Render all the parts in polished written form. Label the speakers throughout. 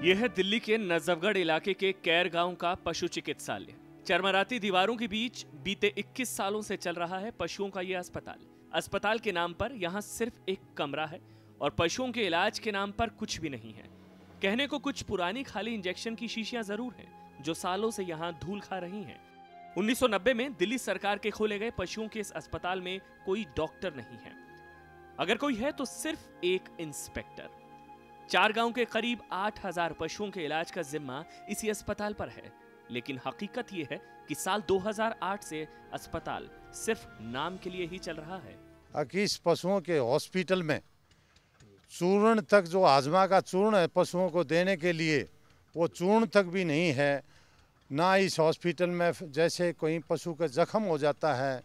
Speaker 1: यह है दिल्ली के नजफगढ़ इलाके के कैर गांव का पशु चिकित्सालय। चरमराती दीवारों के बीच बीते 21 सालों से चल रहा है पशुओं का यह अस्पताल। अस्पताल के नाम पर यहाँ सिर्फ एक कमरा है और पशुओं के इलाज के नाम पर कुछ भी नहीं है। कहने को कुछ पुरानी खाली इंजेक्शन की शीशियां जरूर हैं, जो सालों से यहाँ धूल खा रही हैं। 1990 में दिल्ली सरकार के खोले गए पशुओं के इस अस्पताल में कोई डॉक्टर नहीं है। अगर कोई है तो सिर्फ एक इंस्पेक्टर। 4 गांव के करीब 8000 पशुओं के इलाज का जिम्मा इसी अस्पताल पर है। लेकिन हकीकत यह है कि साल 2008 से अस्पताल सिर्फ नाम के लिए ही चल रहा है।
Speaker 2: इस पशुओं के हॉस्पिटल में चूर्ण तक, जो हाजमा का चूर्ण है पशुओं को देने के लिए, वो चूर्ण तक भी नहीं है। ना इस हॉस्पिटल में जैसे कोई पशु का जख्म हो जाता है,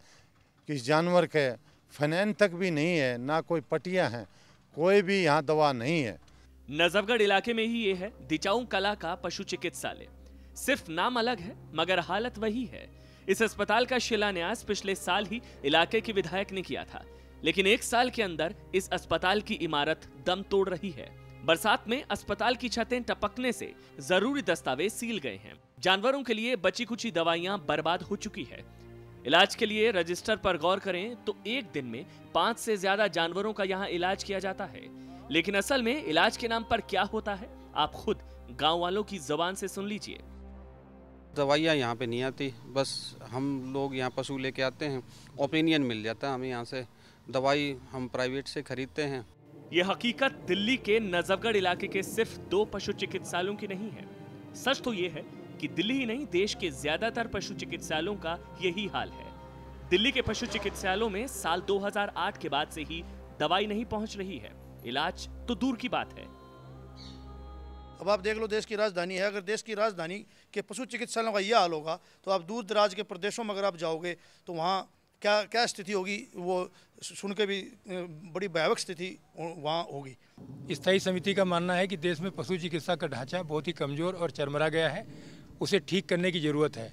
Speaker 2: किस जानवर के, फिनाइन तक भी नहीं है, ना कोई पट्टियां हैं, कोई भी यहाँ दवा नहीं है।
Speaker 1: नजफगढ़ इलाके में ही ये है दिचाऊ कला का पशु चिकित्सालय। सिर्फ नाम अलग है मगर हालत वही है। इस अस्पताल का शिलान्यास पिछले साल ही इलाके के विधायक ने किया था, लेकिन 1 साल के अंदर इस अस्पताल की इमारत दम तोड़ रही है। बरसात में अस्पताल की छतें टपकने से जरूरी दस्तावेज सील गए हैं। जानवरों के लिए बची कुची दवाइयां बर्बाद हो चुकी है। इलाज के लिए रजिस्टर पर गौर करें तो एक दिन में 5 से ज्यादा जानवरों का यहाँ इलाज किया जाता है। लेकिन असल में इलाज के नाम पर क्या होता है, आप खुद गांव वालों की जुबान से सुन लीजिए।
Speaker 3: दवाइयाँ यहाँ पे नहीं आती, बस हम लोग यहाँ पशु लेके आते हैं, ओपिनियन मिल जाता है हमें यहाँ से। दवाई हम प्राइवेट से खरीदते हैं।
Speaker 1: यह हकीकत दिल्ली के नजफगढ़ इलाके के सिर्फ 2 पशु चिकित्सालयों की नहीं है। सच तो यह है कि दिल्ली ही नहीं, देश के ज्यादातर पशु चिकित्सालयों का यही हाल है। दिल्ली के पशु चिकित्सालयों में साल 2008 के बाद से ही दवाई नहीं पहुंच रही है। इलाज तो दूर की बात है।
Speaker 4: अब आप देख लो, देश की राजधानी है। अगर देश की राजधानी के पशु चिकित्सालयों का यह हाल होगा तो आप दूर दराज के प्रदेशों में अगर आप जाओगे तो वहाँ क्या क्या स्थिति होगी, वो सुन के भी बड़ी भयावह स्थिति वहाँ होगी।
Speaker 5: स्थायी समिति का मानना है कि देश में पशु चिकित्सा का ढांचा बहुत ही कमज़ोर और चरमरा गया है, उसे ठीक करने की ज़रूरत है।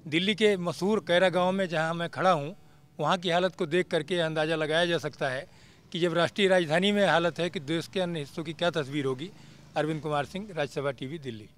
Speaker 5: दिल्ली के मशहूर कैरा गांव में जहां मैं खड़ा हूं, वहां की हालत को देख करके अंदाज़ा लगाया जा सकता है कि जब राष्ट्रीय राजधानी में हालत है कि देश के अन्य हिस्सों की क्या तस्वीर होगी। अरविंद कुमार सिंह, राज्यसभा टीवी, दिल्ली।